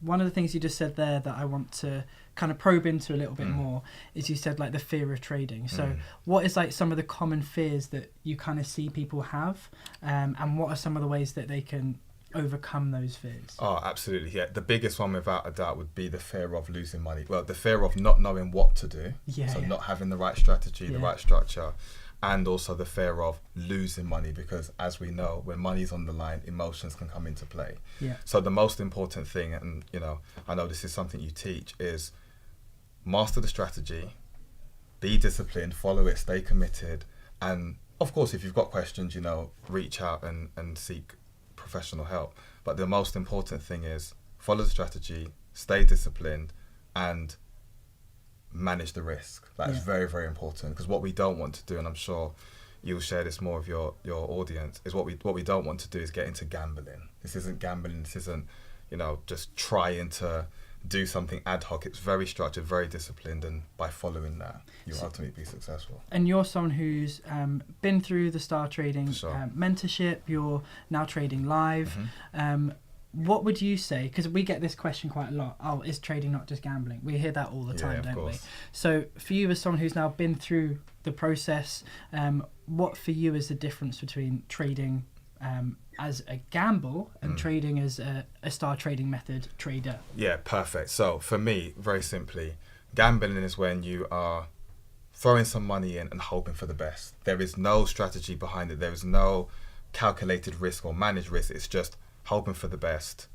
one of the things you just said there that I want to kind of probe into a little bit more is you said like the fear of trading. So what is like some of the common fears that you kind of see people have, and what are some of the ways that they can overcome those fears? Oh, absolutely. Yeah. The biggest one without a doubt would be the fear of losing money. Well, the fear of not knowing what to do. So not having the right strategy, the right structure, and also the fear of losing money, because as we know, when money's on the line, emotions can come into play. So the most important thing, and you know, I know this is something you teach, is master the strategy, be disciplined, follow it, stay committed, and of course, if you've got questions, you know, reach out and seek professional help. But the most important thing is follow the strategy, stay disciplined, and manage the risk. That is very, very important, because what we don't want to do, and I'm sure you'll share this more with your audience, is what we don't want to do is get into gambling. This isn't gambling. This isn't, you know, just trying to do something ad hoc. It's very structured, very disciplined, and by following that, you'll ultimately be successful. And you're someone who's been through the Star Trading mentorship. You're now trading live. What would you say, because we get this question quite a lot, oh, is trading not just gambling? We hear that all the time, don't we? So for you, as someone who's now been through the process, what for you is the difference between trading as a gamble and trading as a Star Trading method trader? Yeah, perfect. So for me, very simply, gambling is when you are throwing some money in and hoping for the best. There is no strategy behind it. There is no calculated risk or managed risk. It's just hoping for the best,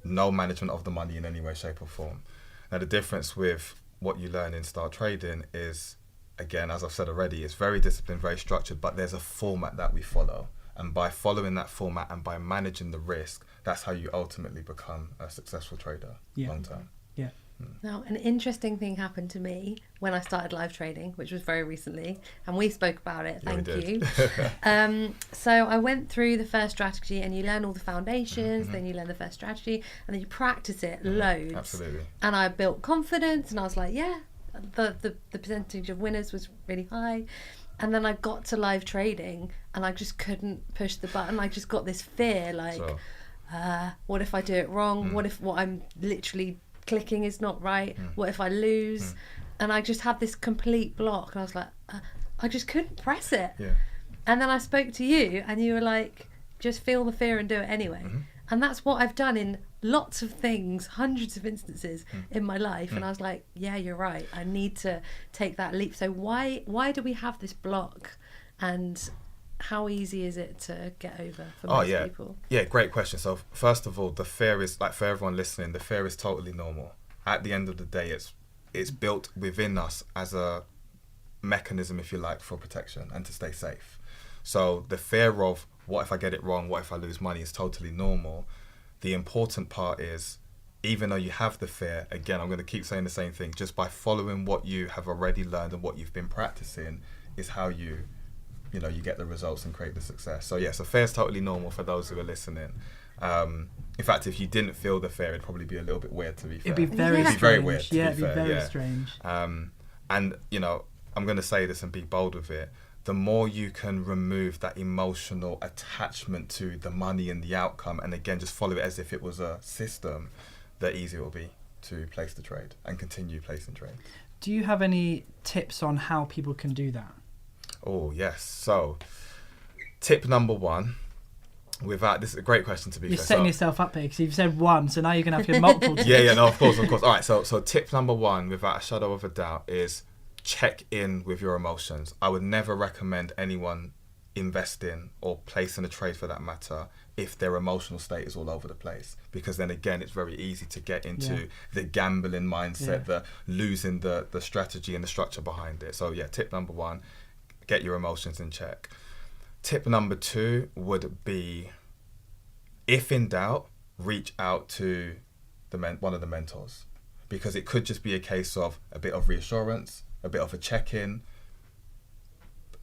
no management of the money in any way, shape or form. Now the difference with what you learn in Star Trading is, again, as I've said already, it's very disciplined, very structured, but there's a format that we follow. And by following that format and by managing the risk, that's how you ultimately become a successful trader long term. Now, an interesting thing happened to me when I started live trading, which was very recently, and we spoke about it. Thank you. So I went through the first strategy, and you learn all the foundations, then you learn the first strategy, and then you practice it loads. Absolutely. And I built confidence, and I was like, yeah, the percentage of winners was really high. And then I got to live trading, and I just couldn't push the button. I just got this fear, like, what if I do it wrong? What if what I'm literally clicking is not right? What if I lose? And I just had this complete block, and I was like, I just couldn't press it. And then I spoke to you, and you were like, just feel the fear and do it anyway. And that's what I've done in lots of things, hundreds of instances in my life. And I was like, yeah, you're right, I need to take that leap. So why do we have this block, and how easy is it to get over for most people? Yeah, great question. So first of all, the fear is, like, for everyone listening, the fear is totally normal. At the end of the day, it's built within us as a mechanism, if you like, for protection and to stay safe. So the fear of what if I get it wrong, what if I lose money, is totally normal. The important part is, even though you have the fear, again, I'm going to keep saying the same thing, just by following what you have already learned and what you've been practicing is how you get the results and create the success. So yeah, so fear is totally normal for those who are listening. In fact, if you didn't feel the fear, it'd probably be a little bit weird, to be fair. It'd be very strange. Very weird, to it'd be fair. Very strange. And, you know, I'm going to say this and be bold with it. The more you can remove that emotional attachment to the money and the outcome, and again, just follow it as if it was a system, the easier it will be to place the trade and continue placing trade. Do you have any tips on how people can do that? Oh, yes. So, tip number one, this is a great question, to be fair. You're setting yourself up here, because you've said one, so now you're going to have to give multiple tips. No, of course. All right, so tip number one, without a shadow of a doubt, is check in with your emotions. I would never recommend anyone investing or placing a trade, for that matter, if their emotional state is all over the place, because then again, it's very easy to get into the gambling mindset, the losing the strategy and the structure behind it. So yeah, tip number one, get your emotions in check. Tip number two would be, if in doubt, reach out to one of the mentors, because it could just be a case of a bit of reassurance, a bit of a check-in,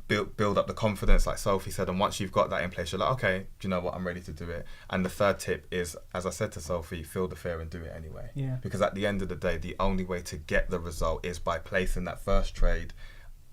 build up the confidence, like Sophie said, and once you've got that in place, you're like, okay, do you know what, I'm ready to do it. And the third tip is, as I said to Sophie, feel the fear and do it anyway. Because at the end of the day, the only way to get the result is by placing that first trade,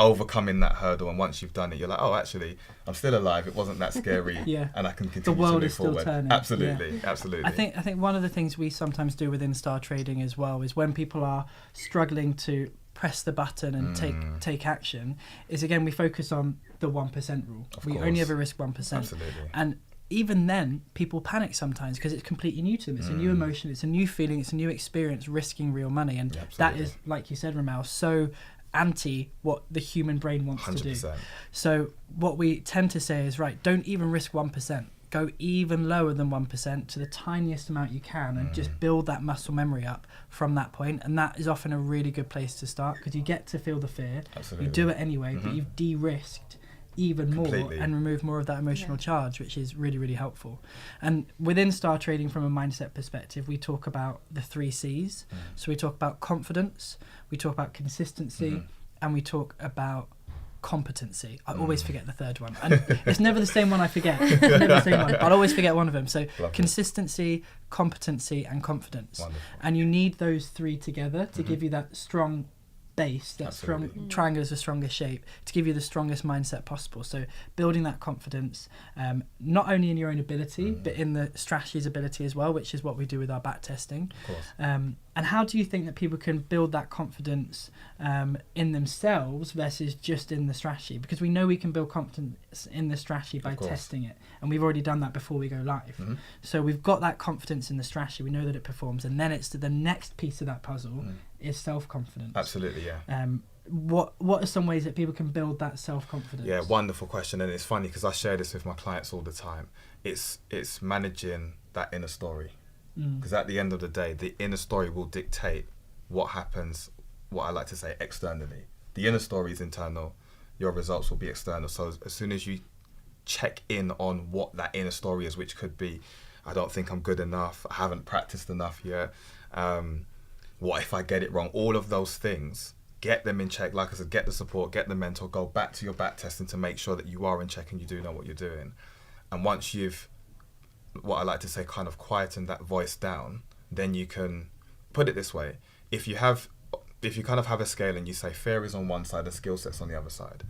overcoming that hurdle, and once you've done it, you're like, oh, actually, I'm still alive. It wasn't that scary, and I can continue the world to move is still forward. Turning. Absolutely, absolutely. I think one of the things we sometimes do within star trading as well is when people are struggling to press the button and take action, is again we focus on the 1% rule. We only ever risk 1%. Absolutely. And even then, people panic sometimes because it's completely new to them. It's a new emotion, it's a new feeling, it's a new experience, risking real money, and that is, like you said, Ramel, so anti what the human brain wants 100%. To do. So what we tend to say is, right, don't even risk 1%. Go even lower than 1% to the tiniest amount you can, and just build that muscle memory up from that point. And that is often a really good place to start, because you get to feel the fear. Absolutely. You do it anyway, but you've de-risked even Completely. more and remove more of that emotional charge, which is really, really helpful. And within star trading, from a mindset perspective, we talk about the 3 C's. So we talk about confidence, we talk about consistency, and we talk about competency. I always forget the third one, and it's never the same one I forget. It's never the same one. I'll always forget one of them. So consistency, competency, and confidence. Wonderful. And you need those 3 together to give you that strong base, that strong triangle is the strongest shape, to give you the strongest mindset possible. So building that confidence, not only in your own ability, but in the strategy's ability as well, which is what we do with our back testing. Of course. And how do you think that people can build that confidence in themselves versus just in the strategy? Because we know we can build confidence in the strategy by testing it, and we've already done that before we go live. So we've got that confidence in the strategy, we know that it performs, and then it's the next piece of that puzzle is self-confidence. Absolutely, yeah. What are some ways that people can build that self-confidence? Yeah, wonderful question. And it's funny because I share this with my clients all the time. It's managing that inner story. Because at the end of the day, the inner story will dictate what happens, what I like to say, externally. The inner story is internal, your results will be external. So as soon as you check in on what that inner story is, which could be, I don't think I'm good enough, I haven't practiced enough yet, what if I get it wrong? All of those things, get them in check. Like I said, get the support, get the mentor, go back to your back testing to make sure that you are in check and you do know what you're doing. And once you've, what I like to say, kind of quietened that voice down, then you can put it this way. If you kind of have a scale and you say fear is on one side and skill set's on the other side,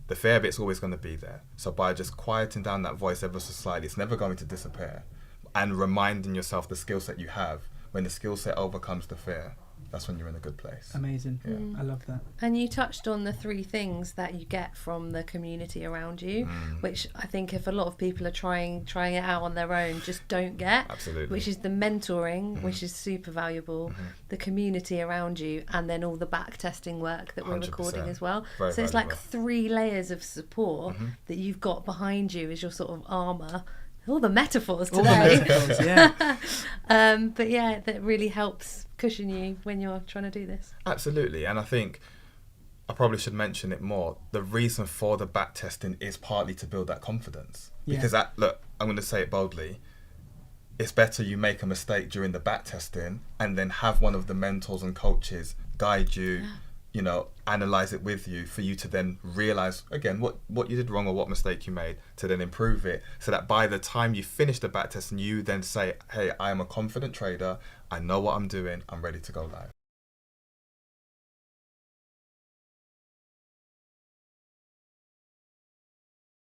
the fear bit's always going to be there. So by just quieting down that voice ever so slightly, it's never going to disappear. And reminding yourself the skill set you have, when the skill set overcomes the fear, that's when you're in a good place. Amazing. I love that. And you touched on the 3 things that you get from the community around you, which I think if a lot of people are trying it out on their own, just don't get. Absolutely. Which is the mentoring, which is super valuable, the community around you, and then all the back testing work that we're recording as well. Very so it's valuable. like 3 layers of support that you've got behind you as your sort of armour. All the metaphors today. All the metaphors, yeah. But yeah, that really helps cushion you when you're trying to do this. Absolutely. And I think I probably should mention it more. The reason for the back testing is partly to build that confidence. Because look, I'm going to say it boldly. It's better you make a mistake during the back testing and then have one of the mentors and coaches guide you, you know, analyze it with you, for you to then realize again what you did wrong or what mistake you made, to then improve it, so that by the time you finish the back test and you then say, hey, I am a confident trader, I know what I'm doing, I'm ready to go live.